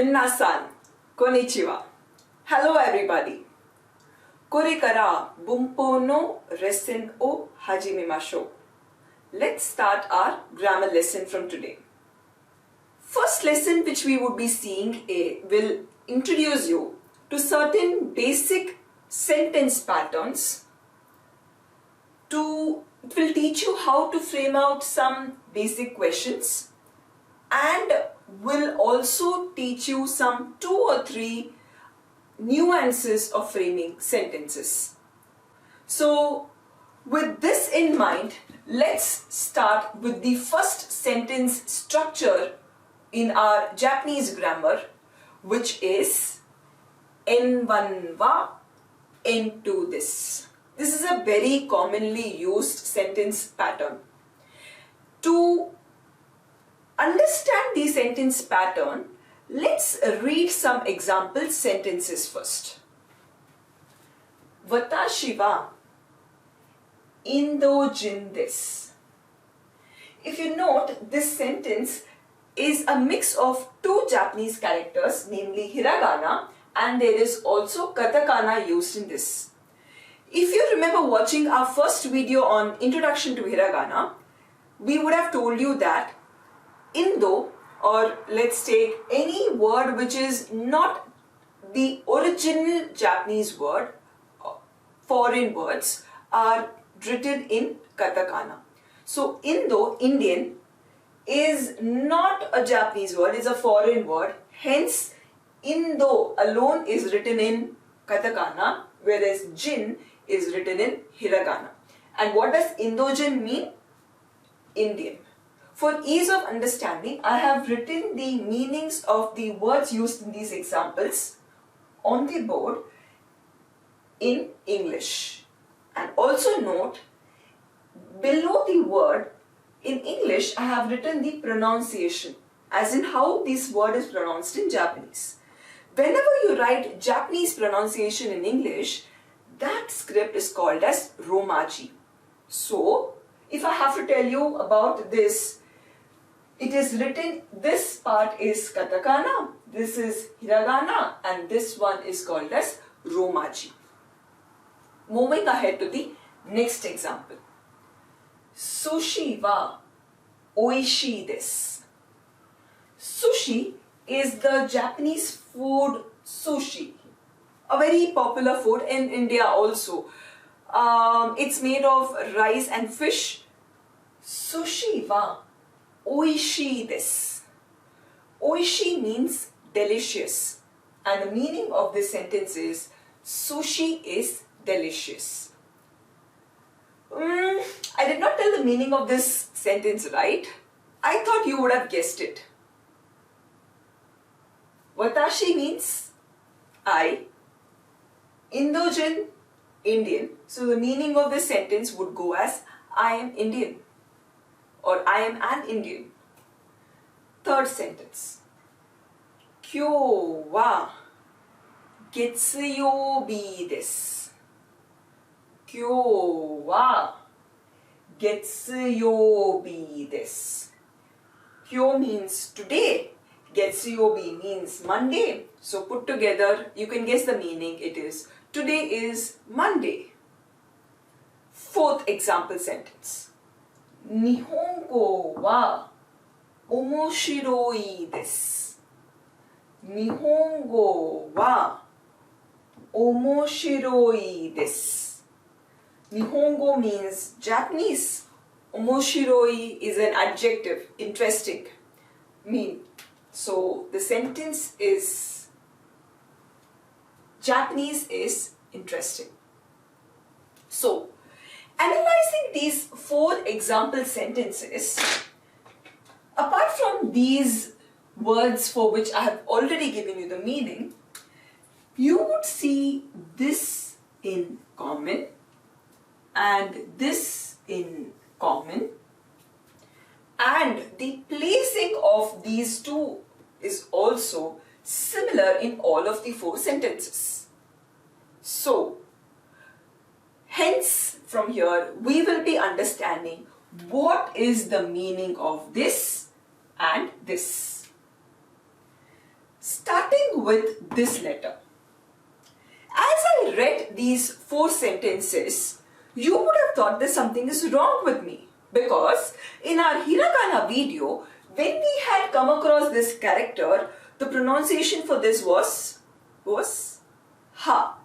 Minna-san, konnichiwa. Hello everybody. Kore kara bunpo no lesson o hajimemashou. Let's start our grammar lesson from today. First lesson which we would be seeing will introduce you to certain basic sentence patterns. It will teach you how to frame out some basic questions and will also teach you some 2 or 3 nuances of framing sentences. So with this in mind, let's start with the first sentence structure in our Japanese grammar, which is en1 wa en2 this. This is a very commonly used sentence pattern. To understand the sentence pattern, let's read some example sentences first. Watashi wa Indojin desu. If you note, this sentence is a mix of 2 Japanese characters, namely hiragana, and there is also katakana used in this. If you remember watching our first video on Introduction to Hiragana, we would have told you that Indo, or let's take any word which is not the original Japanese word, foreign words are written in katakana. So Indo, Indian, is not a Japanese word, it's a foreign word. Hence, Indo alone is written in katakana, whereas Jin is written in hiragana. And what does Indojin mean? Indian. For ease of understanding, I have written the meanings of the words used in these examples on the board in English. And also note, below the word in English, I have written the pronunciation, as in how this word is pronounced in Japanese. Whenever you write Japanese pronunciation in English, that script is called as Romaji. So, if I have to tell you about this, it is written, this part is katakana, this is hiragana, and this one is called as Romaji. Moving ahead to the next example. Sushi wa oishii desu. Sushi is the Japanese food sushi. A very popular food in India also. It's made of rice and fish. Sushi wa oishii desu. Oishii means delicious. And the meaning of this sentence is sushi is delicious. I did not tell the meaning of this sentence, right? I thought you would have guessed it. Watashi means I. Indojin, Indian. So the meaning of this sentence would go as I am Indian or I am an Indian. Third sentence. Kyou wa getsuyobi desu. Kyou wa getsuyobi desu. Kyou means today. Getsuyobi means Monday. So put together, you can guess the meaning. It is today is Monday. Fourth example sentence. Nihongo wa omoshiroi desu. Nihongo wa omoshiroi desu. Nihongo means Japanese. Omoshiroi is an adjective, interesting. So the sentence is Japanese is interesting. So analyzing these 4 example sentences, apart from these words for which I have already given you the meaning, you would see this in common and this in common, and the placing of these 2 is also similar in all of the 4 sentences. So, hence from here we will be understanding what is the meaning of this and this. starting with this letter. As I read these 4 sentences, you would have thought that something is wrong with me, because in our hiragana video, when we had come across this character, the pronunciation for this was ha.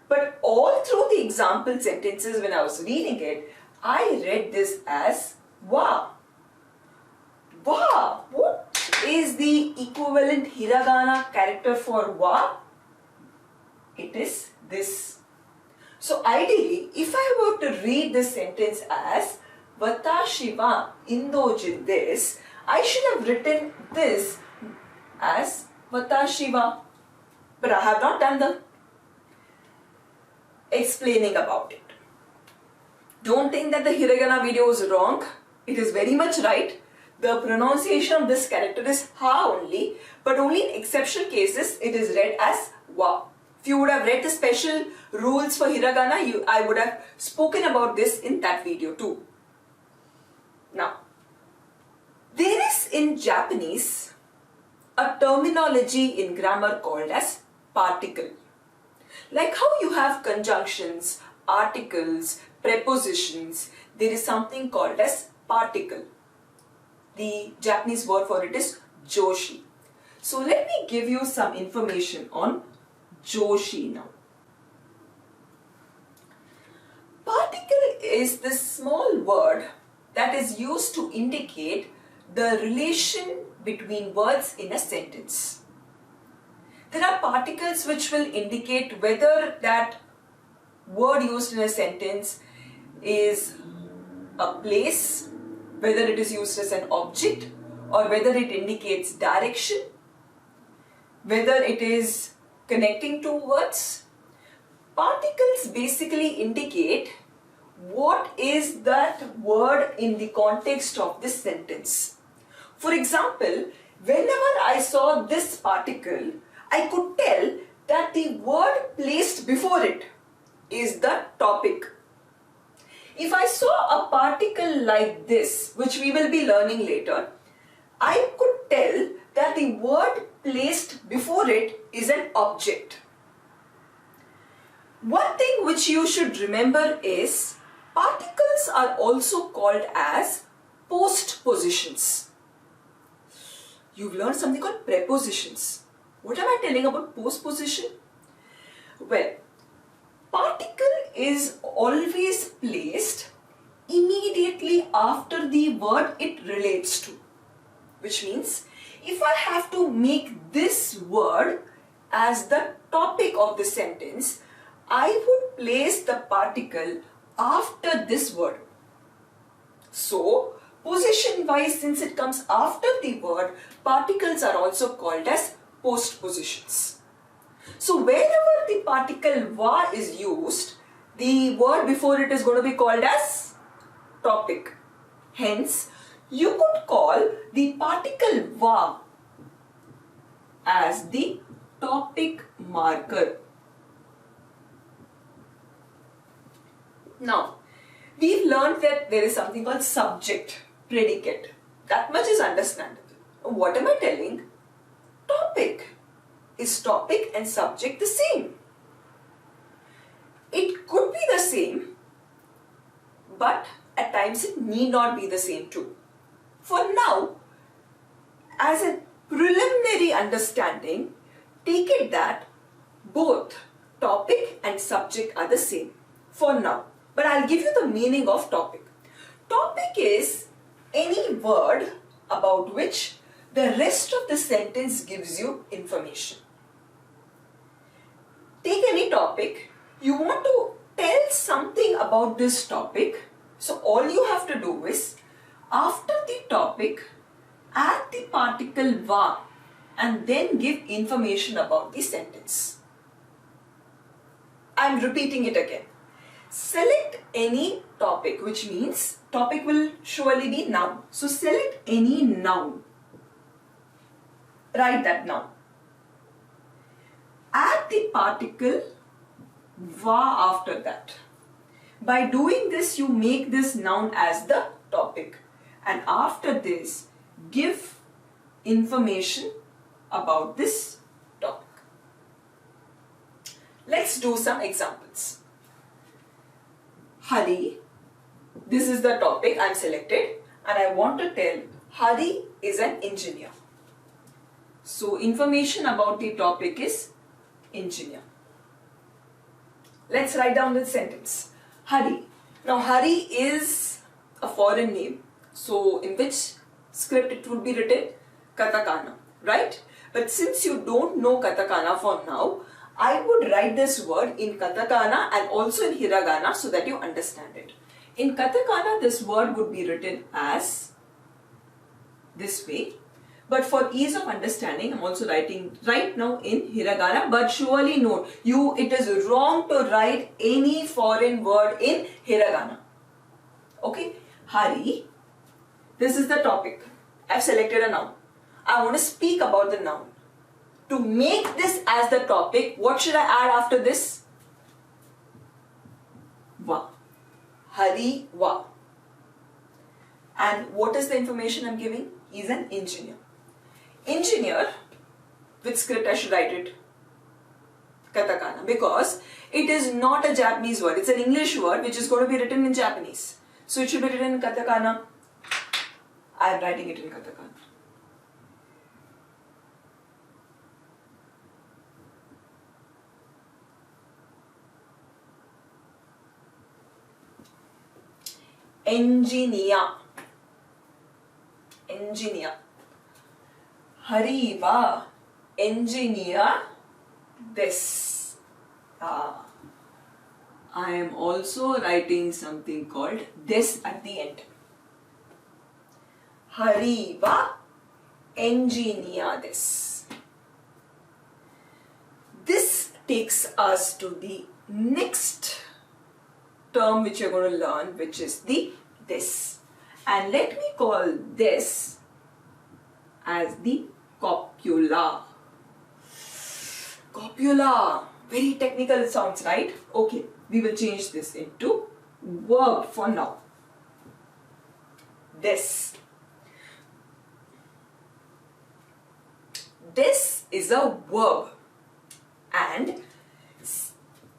But all through the example sentences when I was reading it, I read this as wa. Wa. What is the equivalent hiragana character for wa? It is this. So ideally, if I were to read this sentence as Watashi wa indojin desu, I should have written this as Watashi wa. But I have not done the explaining about it. Don't think that the hiragana video is wrong. It is very much right. The pronunciation of this character is ha only, but only in exceptional cases it is read as wa. If you would have read the special rules for hiragana, I would have spoken about this in that video too. Now, there is in Japanese a terminology in grammar called as particle. Like how you have conjunctions, articles, prepositions, there is something called as particle. The Japanese word for it is joshi. So let me give you some information on joshi now. Particle is the small word that is used to indicate the relation between words in a sentence. There are particles which will indicate whether that word used in a sentence is a place, whether it is used as an object, or whether it indicates direction, whether it is connecting two words. Particles basically indicate what is that word in the context of this sentence. For example, whenever I saw this particle, I could tell that the word placed before it is the topic. If I saw a particle like this, which we will be learning later, I could tell that the word placed before it is an object. One thing which you should remember is particles are also called as postpositions. You've learned something called prepositions. What am I telling about postposition? Well, particle is always placed immediately after the word it relates to. Which means, if I have to make this word as the topic of the sentence, I would place the particle after this word. So, position wise, since it comes after the word, particles are also called as postpositions. So, wherever the particle wa is used, the word before it is going to be called as topic. Hence, you could call the particle wa as the topic marker. Now, we've learned that there is something called subject, predicate. That much is understandable. What am I telling? Topic. Is topic and subject the same? It could be the same, but at times it need not be the same too. For now, as a preliminary understanding, take it that both topic and subject are the same for now. But I'll give you the meaning of topic. Topic is any word about which the rest of the sentence gives you information. Take any topic, you want to tell something about this topic, so all you have to do is, after the topic, add the particle wa and then give information about the sentence. I'm repeating it again. Select any topic, which means topic will surely be noun. So select any noun. Write that noun. Add the particle wa after that. By doing this, you make this noun as the topic. And after this, give information about this topic. Let's do some examples. Hari, this is the topic I am selected, and I want to tell Hari is an engineer. So information about the topic is engineer. Let's write down the sentence. Hari. Now Hari is a foreign name. So in which script it would be written? Katakana, right? But since you don't know katakana for now, I would write this word in katakana and also in hiragana so that you understand it. In katakana, this word would be written as this way. But for ease of understanding, I'm also writing right now in hiragana. But surely note, it is wrong to write any foreign word in hiragana. Okay? Hari. This is the topic. I've selected a noun. I want to speak about the noun. To make this as the topic, what should I add after this? Va. Hari va. And what is the information I'm giving? He's an engineer. Engineer, which script I should write it? Katakana. Because it is not a Japanese word. It's an English word which is going to be written in Japanese. So it should be written in katakana. I am writing it in katakana. Engineer. Engineer. Hari va engineer this. I am also writing something called this at the end. Hari va engineer this. This takes us to the next term which you're going to learn, which is the this. And let me call this as the copula. Copula. Very technical sounds, right? Okay, we will change this into verb for now. This. This is a verb. And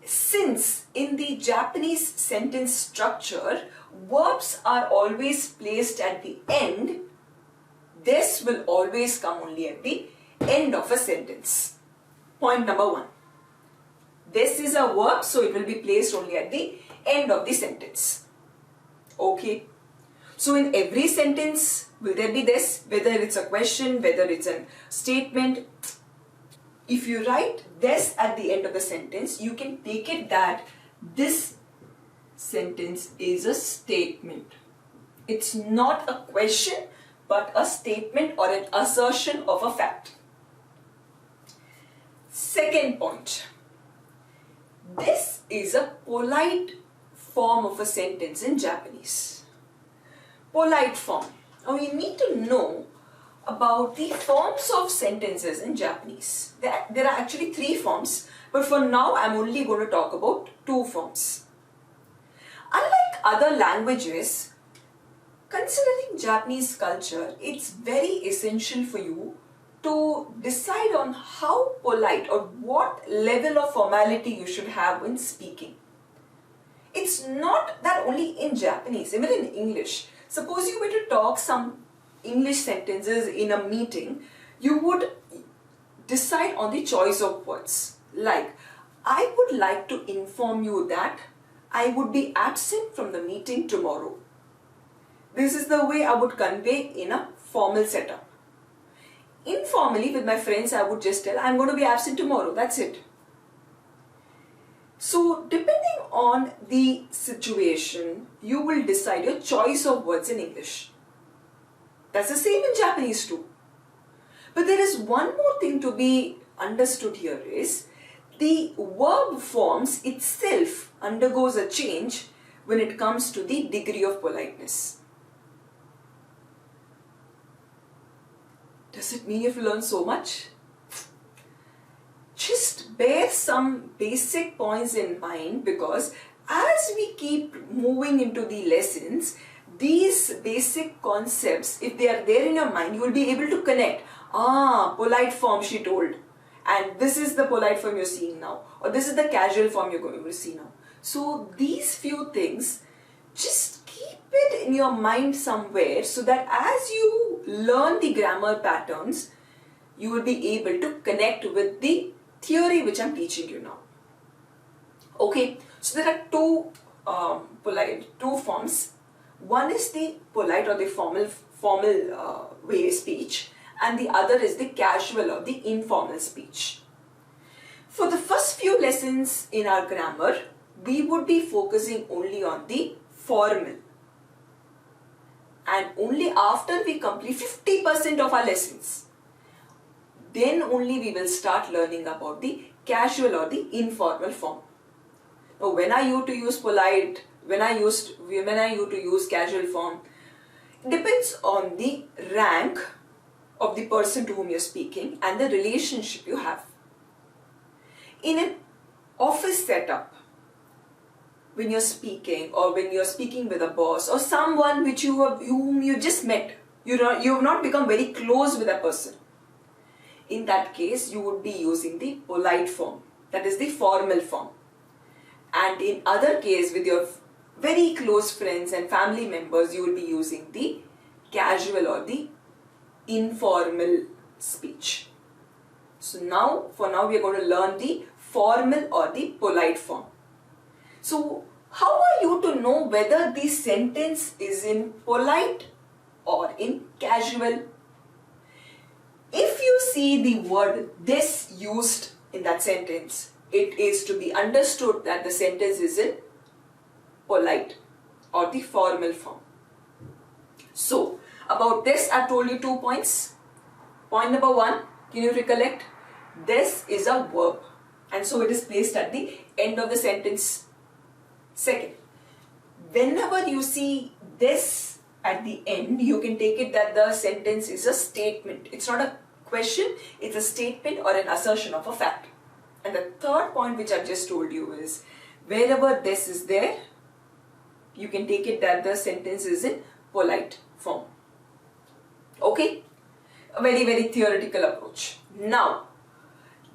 since in the Japanese sentence structure, verbs are always placed at the end, this will always come only at the end of a sentence. Point number 1. This is a verb, so it will be placed only at the end of the sentence. Okay. So in every sentence, will there be this? Whether it's a question, whether it's a statement. If you write this at the end of the sentence, you can take it that this sentence is a statement. It's not a question, but a statement or an assertion of a fact. Second point. This is a polite form of a sentence in Japanese. Polite form. Now you need to know about the forms of sentences in Japanese. There are actually 3 forms, but for now I'm only going to talk about 2 forms. Unlike other languages, considering Japanese culture, it's very essential for you to decide on how polite or what level of formality you should have when speaking. It's not that only in Japanese, even in English. Suppose you were to talk some English sentences in a meeting, you would decide on the choice of words. Like, I would like to inform you that I would be absent from the meeting tomorrow. This is the way I would convey in a formal setup. Informally, with my friends, I would just tell, I'm going to be absent tomorrow. That's it. So, depending on the situation, you will decide your choice of words in English. That's the same in Japanese too. But there is one more thing to be understood here is the verb forms itself undergoes a change when it comes to the degree of politeness. Does it mean you have to learn so much? Just bear some basic points in mind, because as we keep moving into the lessons, these basic concepts, if they are there in your mind, you will be able to connect. Ah, polite form, she told. And this is the polite form you're seeing now. Or this is the casual form you're going to see now. So these few things, just keep it in your mind somewhere so that as you learn the grammar patterns, you will be able to connect with the theory which I'm teaching you now. Okay, so there are two forms. One is the polite or the formal way speech, and the other is the casual or the informal speech. For the first few lessons in our grammar, we would be focusing only on the formal. And only after we complete 50% of our lessons, then only we will start learning about the casual or the informal form. Now, when are you to use polite? When are you to use casual form? It depends on the rank of the person to whom you're speaking and the relationship you have. In an office setup, when you're speaking, or when you're speaking with a boss or someone whom you just met, you have not become very close with that person. In that case, you would be using the polite form, that is the formal form. And in other case, with your very close friends and family members, you will be using the casual or the informal speech. So for now we are going to learn the formal or the polite form. So how are you to know whether the sentence is in polite or in casual? If you see the word this used in that sentence, it is to be understood that the sentence is in polite or the formal form. So about this, I've told you 2 points. Point number 1, can you recollect? This is a verb, and so it is placed at the end of the sentence. Second, whenever you see this at the end, you can take it that the sentence is a statement. It's not a question, it's a statement or an assertion of a fact. And the third point which I've just told you is, wherever this is there, you can take it that the sentence is in polite form. Okay? A very, very theoretical approach. Now,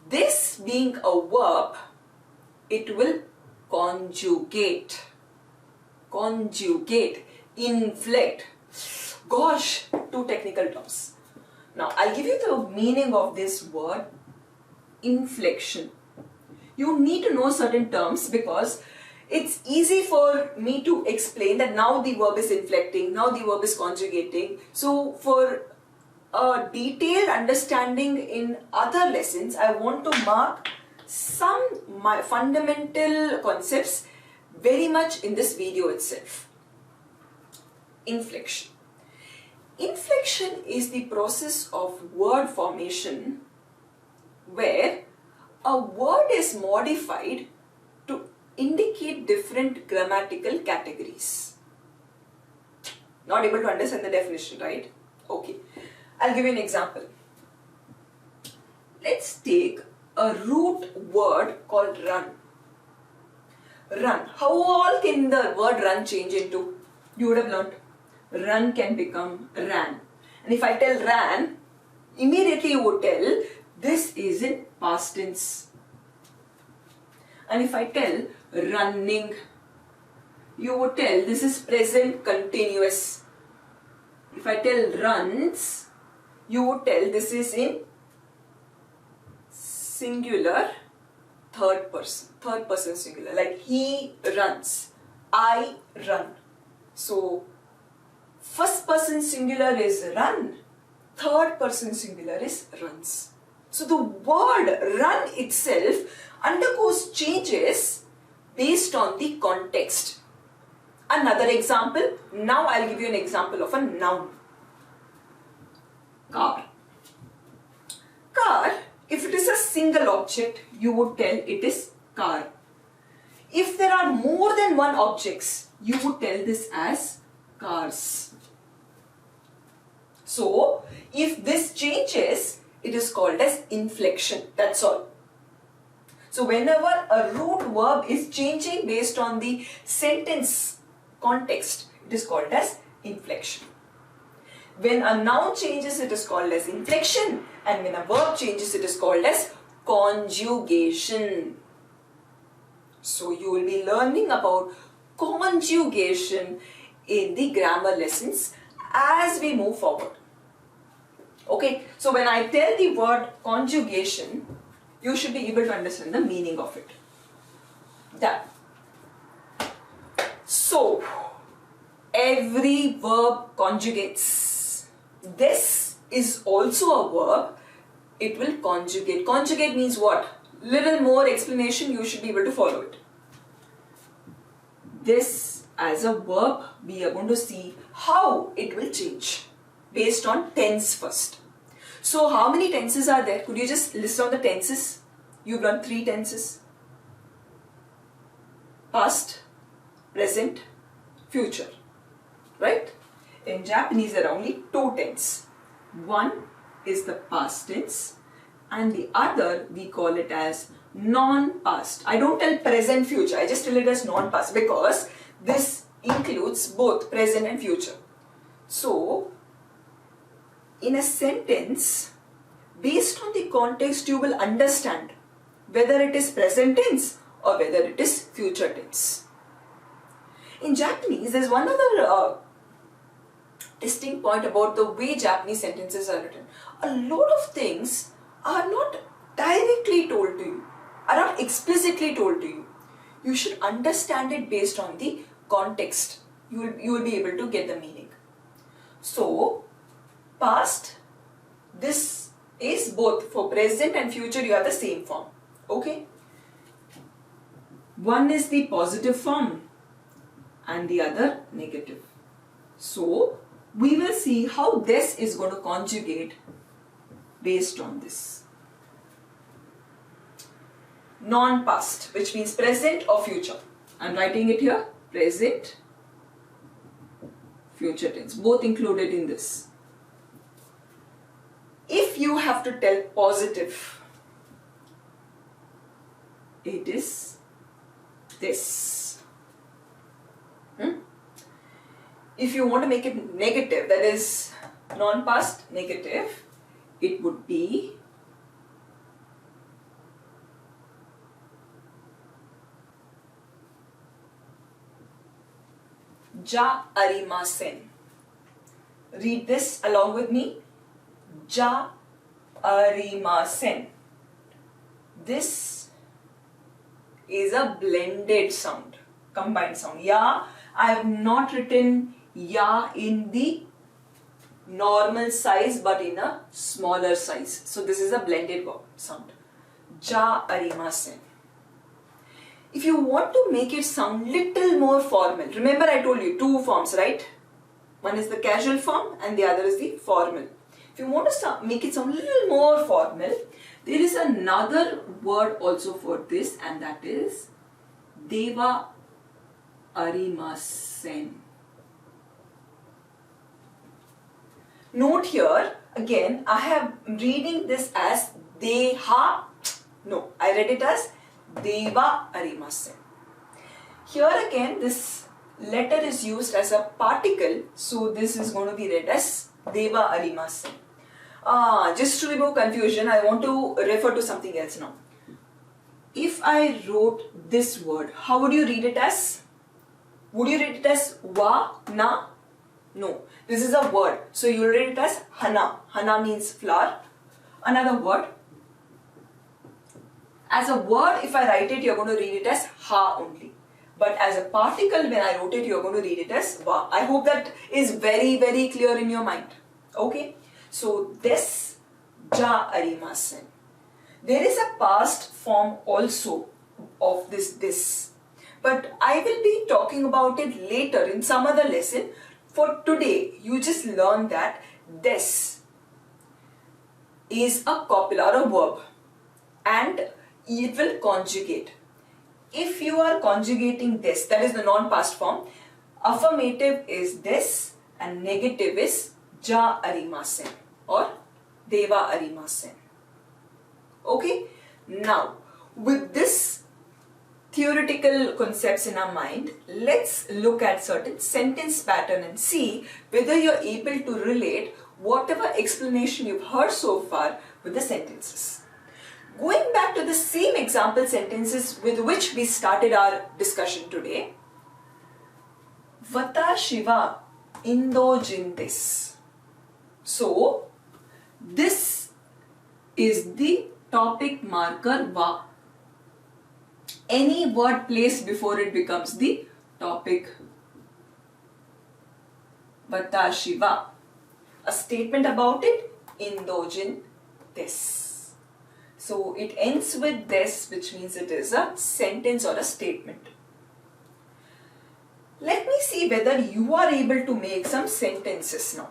this being a verb, it will conjugate, inflect. Gosh, 2 technical terms. Now, I'll give you the meaning of this word, inflection. You need to know certain terms because it's easy for me to explain that now the verb is inflecting, now the verb is conjugating. So, for a detailed understanding in other lessons, I want to mark some fundamental concepts very much in this video itself. Inflection. Inflection is the process of word formation where a word is modified to indicate different grammatical categories. Not able to understand the definition, right? Okay. I'll give you an example. Let's take a root word called run. Run. How all can the word run change into? You would have learned. Run can become ran. And if I tell ran, immediately you would tell this is in past tense. And if I tell running, you would tell this is present continuous. If I tell runs, you would tell this is in singular third person singular, like he runs, I run. So first person singular is run, third person singular is runs. So the word run itself undergoes changes based on the context. Another example, now I'll give you an example of a noun. Car. Car, if it is a single object, you would tell it is car. If there are more than one objects, you would tell this as cars. So, if this changes, it is called as inflection. That's all. So, whenever a root verb is changing based on the sentence context, it is called as inflection. When a noun changes, it is called as inflection, and when a verb changes, it is called as conjugation. So you will be learning about conjugation in the grammar lessons as we move forward. Okay, so when I tell the word conjugation, you should be able to understand the meaning of it. Done. So, every verb conjugates. This is also a verb. It will conjugate. Conjugate means what? Little more explanation, you should be able to follow it. This as a verb, we are going to see how it will change based on tense first. So how many tenses are there? Could you just list down the tenses? You've learned 3 tenses. Past, present, future. Right? In Japanese there are only 2 tenses. One is the past tense and the other we call it as non-past. I don't tell present future, I just tell it as non-past because this includes both present and future. So, in a sentence, based on the context, you will understand whether it is present tense or whether it is future tense. In Japanese, there's one other distinct point about the way Japanese sentences are written. A lot of things are not directly told to you, are not explicitly told to you. You should understand it based on the context. You will be able to get the meaning. So, past, this is both for present and future, you have the same form. Okay? One is the positive form and the other negative. So, we will see how this is going to conjugate based on this. Non-past, which means present or future. I am writing it here, present, future tense, both included in this. If you have to tell positive, it is this. If you want to make it negative, that is non-past negative, it would be ja arimasen. Read this along with me. Ja arimasen. This is a blended sound, combined sound. Ya, I have not written ya in the normal size but in a smaller size. So this is a blended sound. Ja arimasen. If you want to make it sound little more formal, remember I told you 2 forms, right? One is the casual form and the other is the formal. If you want to make it sound a little more formal, there is another word also for this, and that is deva arimasen. Note here, again, I am reading this as deha. No, I read it as deva arimasen. Here again, this letter is used as a particle, so this is going to be read as deva arimasen. Just to remove confusion, I want to refer to something else now. If I wrote this word, how would you read it as? Would you read it as wa, na? No, this is a word. So you will read it as hana. Hana means flower. Another word. As a word, if I write it, you are going to read it as ha only. But as a particle, when I wrote it, you are going to read it as wa. I hope that is very, very clear in your mind. Okay? So this ja arimasen. There is a past form also of this. But I will be talking about it later in some other lesson. For today, you just learn that this is a copula or a verb and it will conjugate. If you are conjugating this, that is the non-past form, affirmative is this and negative is ja arimasen or deva arimasen. Okay? Now, with this theoretical concepts in our mind, let's look at certain sentence pattern and see whether you're able to relate whatever explanation you've heard so far with the sentences. Going back to the same example sentences with which we started our discussion today. Watashi wa Indojin desu. So, this is the topic marker wa. Any word placed before it becomes the topic. Watashi wa. A statement about it, Indojin desu. So it ends with this, which means it is a sentence or a statement. Let me see whether you are able to make some sentences now.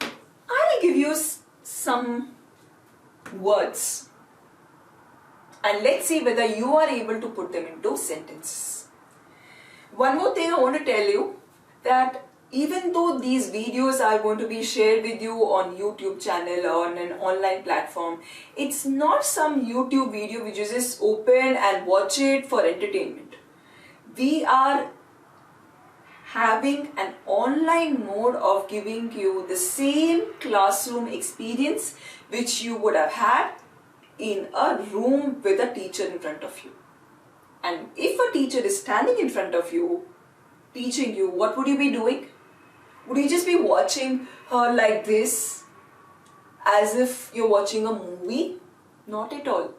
I'll give you some words and let's see whether you are able to put them into sentences. One more thing I want to tell you, that even though these videos are going to be shared with you on YouTube channel or on an online platform, it's not some YouTube video which is just open and watch it for entertainment. We are having an online mode of giving you the same classroom experience which you would have had in a room with a teacher in front of you. And if a teacher is standing in front of you, teaching you, what would you be doing? Would you just be watching her like this, as if you're watching a movie? Not at all.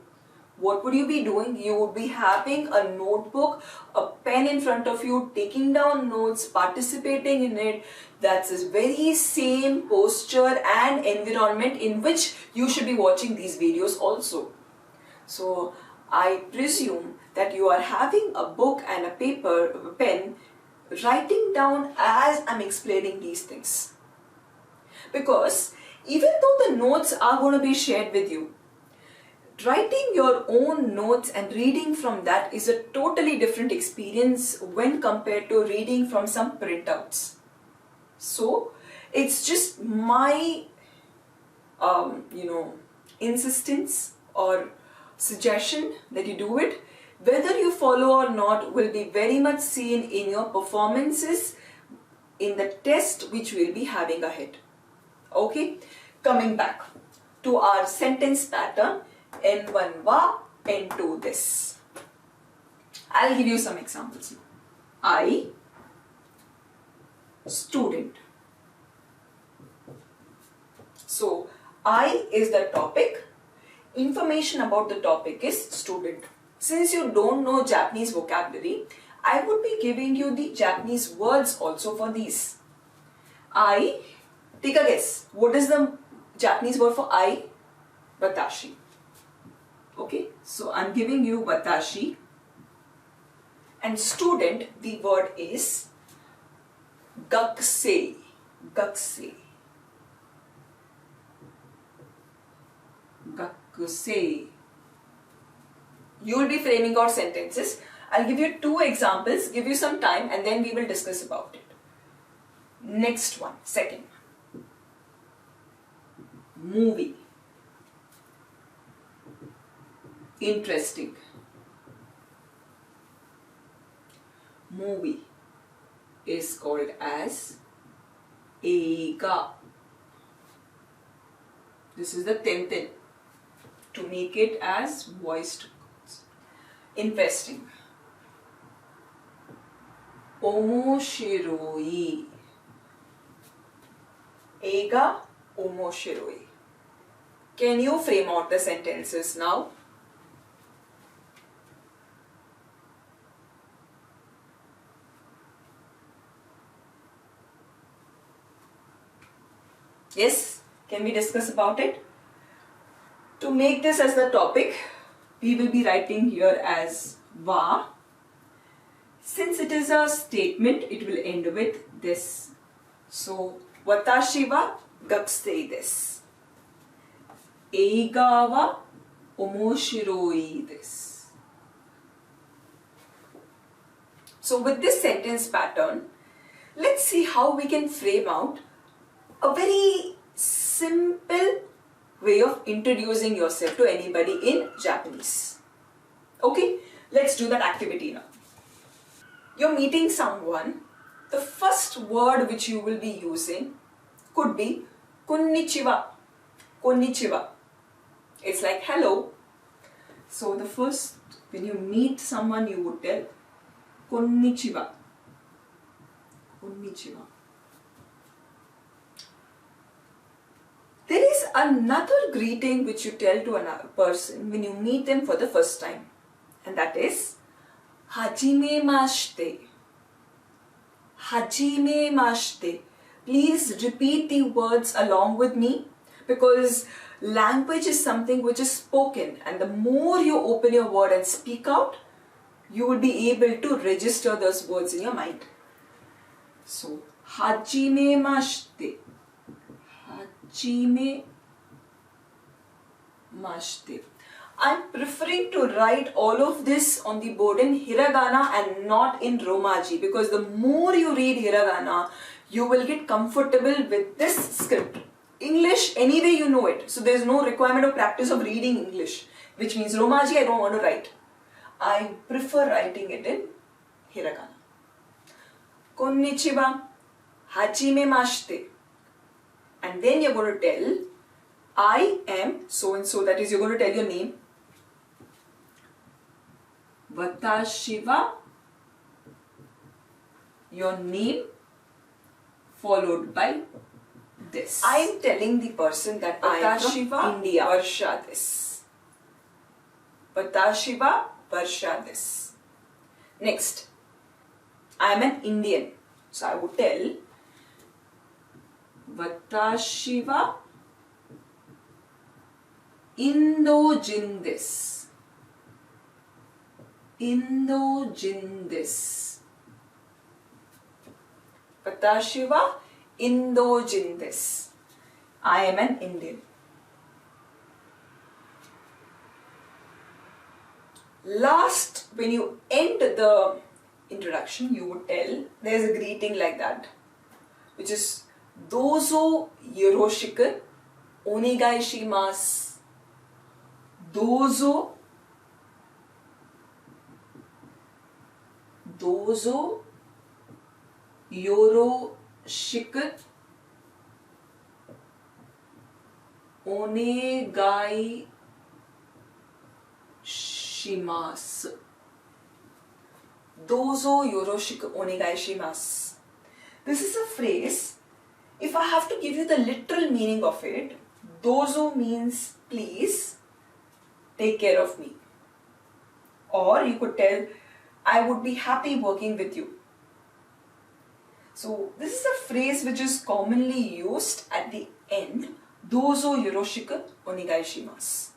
What would you be doing? You would be having a notebook, a pen in front of you, taking down notes, participating in it. That's the very same posture and environment in which you should be watching these videos also. So, I presume that you are having a book and a paper, a pen, writing down as I'm explaining these things. Because even though the notes are going to be shared with you, writing your own notes and reading from that is a totally different experience when compared to reading from some printouts. So it's just my insistence or suggestion that you do it. Whether you follow or not will be very much seen in your performances in the test which we'll be having ahead. Okay, coming back to our sentence pattern, N1 wa, N2 this. I'll give you some examples. I, student. So, I is the topic. Information about the topic is student. Since you don't know Japanese vocabulary, I would be giving you the Japanese words also for these. I, take a guess. What is the Japanese word for I? Watashi. Okay, so I'm giving you watashi. And student, the word is gakusei. Gakusei. Gakusei. You will be framing out sentences. I'll give you 2 examples, give you some time, and then we will discuss about it. Next one, second. Movie. Interesting. Movie is called as eiga. This is the 10th to make it as voiced. Interesting. Omoshiroi. Eiga omoshiroi. Can you frame out the sentences now? Yes, can we discuss about it? To make this as the topic, we will be writing here as wa. Since it is a statement, it will end with this. So, watashi wa gakusei desu. Eiga wa omoshiroi desu. So, with this sentence pattern, let's see how we can frame out a very simple way of introducing yourself to anybody in Japanese. Okay, let's do that activity now. You're meeting someone. The first word which you will be using could be konnichiwa. Konnichiwa. It's like hello. So the first, when you meet someone, you would tell konnichiwa. Konnichiwa. There is another greeting which you tell to another person when you meet them for the first time, and that is hajimemashite. Hajimemashite. Please repeat the words along with me, because language is something which is spoken, and the more you open your word and speak out, you will be able to register those words in your mind. So, hajimemashite. Hajimemashite. I'm preferring to write all of this on the board in hiragana and not in romaji, because the more you read hiragana, you will get comfortable with this script. English, anyway you know it, so there is no requirement of practice of reading English, which means romaji I don't want to write. I prefer writing it in hiragana. Konnichiwa, hajimemashite. And then you're going to tell, I am so and so, that is, you're going to tell your name. Watashi wa, your name, followed by this. I am telling the person that I am from India. Varsha this. Watashi wa, Varsha this. Next, I am an Indian. So I would tell Watashi wa Indo-jin desu. Indo-jin desu. Watashi wa Indo-jin desu. I am an Indian. Last, when you end the introduction, you would tell, there is a greeting like that, which is Dozo yoroshiku onegai shimasu. Dozo yoroshiku onegai shimasu. Dozo yoroshiku onegai shimasu. This is a phrase. If I have to give you the literal meaning of it, dozo means please take care of me. Or you could tell, I would be happy working with you. So this is a phrase which is commonly used at the end. Dozo yoroshiku onegai shimasu.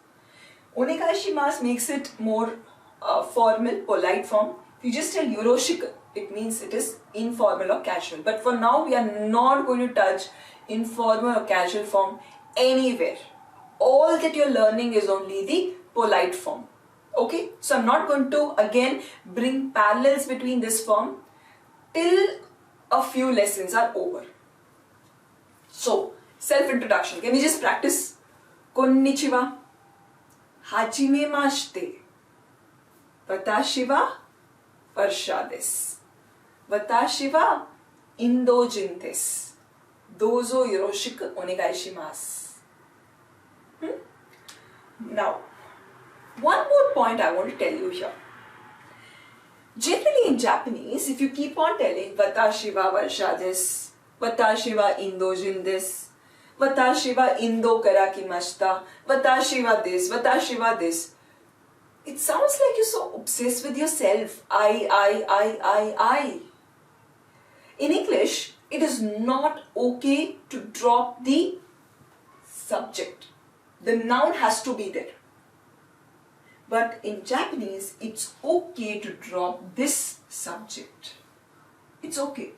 Onegai shimasu makes it more formal, polite form. If you just tell yoroshiku, it means it is informal or casual. But for now, we are not going to touch informal or casual form anywhere. All that you're learning is only the polite form. Okay? So I'm not going to again bring parallels between this form till a few lessons are over. So, self-introduction. Can we just practice? Konnichiwa. Hajimemashite. Watashi wa Varsha desu. Watashi wa Indo-jin desu. Dozo yoroshiku onegai shimasu. Now, one more point I want to tell you here. Generally in Japanese, if you keep on telling Watashi wa Varsha desu, Watashi wa Indo-jin desu, Watashi wa Indo karakimashita, Watashi wa this, Watashi wa this, it sounds like you're so obsessed with yourself. I. In English, it is not okay to drop the subject. The noun has to be there. But in Japanese, it's okay to drop this subject. It's okay.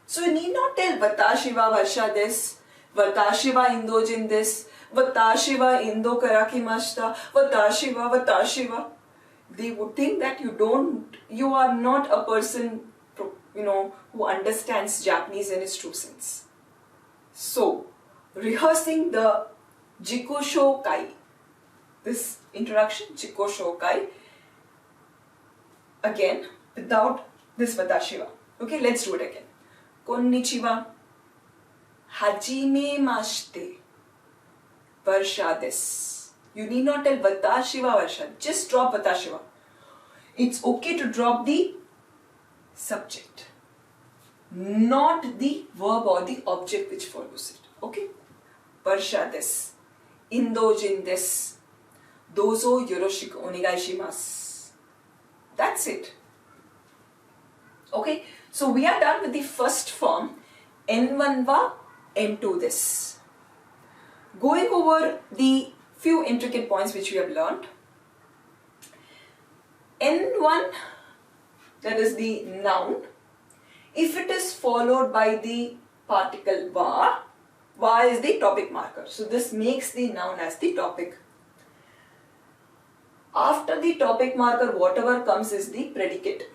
So you need not tell Watashi wa Varsha desu, Watashi wa Indo-jin desu, Watashi wa Indo karakimashita, Watashi wa. They would think that you are not a person, who understands Japanese in its true sense. So, rehearsing the Jikoshokai, this introduction, Chikko Shokai, again without this watashi wa. Okay, let's do it again. Konnichiwa. Hajimemashite. Varsha desu. You need not tell watashi wa varsha. Just drop watashi wa. It's okay to drop the subject, not the verb or the object which follows it. Okay? Varsha desu. Indojin desu. Dozo yoroshiku onegai shimasu. That's it. Okay? So we are done with the first form. N1 wa N2 desu. Going over the few intricate points which we have learned. N1, that is the noun. If it is followed by the particle wa is the topic marker. So this makes the noun as the topic. After the topic marker, whatever comes is the predicate.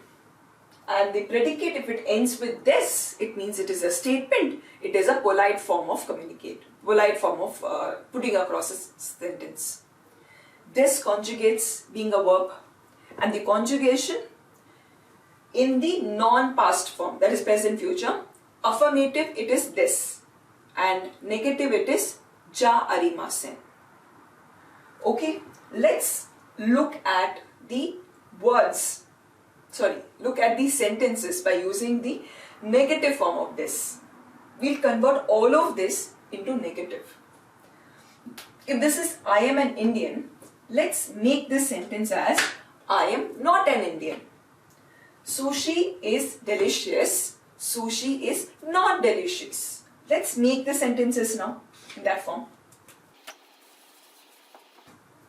And the predicate, if it ends with this, it means it is a statement. It is a polite form of communicate. Polite form of putting across a sentence. This conjugates being a verb. And the conjugation in the non-past form, that is present future. Affirmative, it is this. And negative, it is ja arimasen. Okay, let's look at the words. Look at the sentences by using the negative form of this. We'll convert all of this into negative. If this is I am an Indian, let's make this sentence as I am not an Indian. Sushi is delicious. Sushi is not delicious. Let's make the sentences now in that form.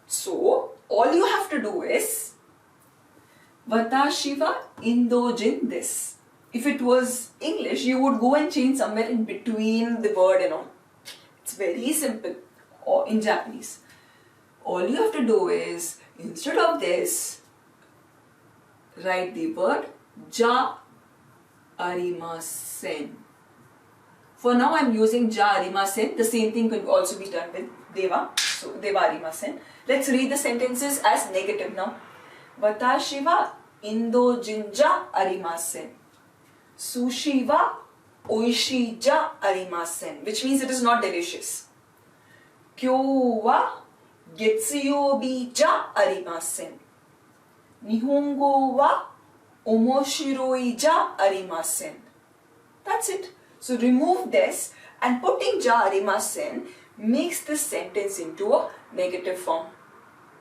So, all you have to do is Watashi wa indojin desu. If it was English, you would go and change somewhere in between the word and all. It's very simple. Or in Japanese. All you have to do is, instead of this, write the word ja arimasen. For now I am using ja arimasen. The same thing could also be done with deva. So deva arimasen. Let's read the sentences as negative now. Watashi wa indojin ja arimasen. Sushi wa oishii ja arimasen. Which means it is not delicious. Kyou wa getsuyobi ja arimasen. Nihongo wa omoshiroi ja arimasen. That's it. So remove this and putting ja arimasen makes this sentence into a negative form.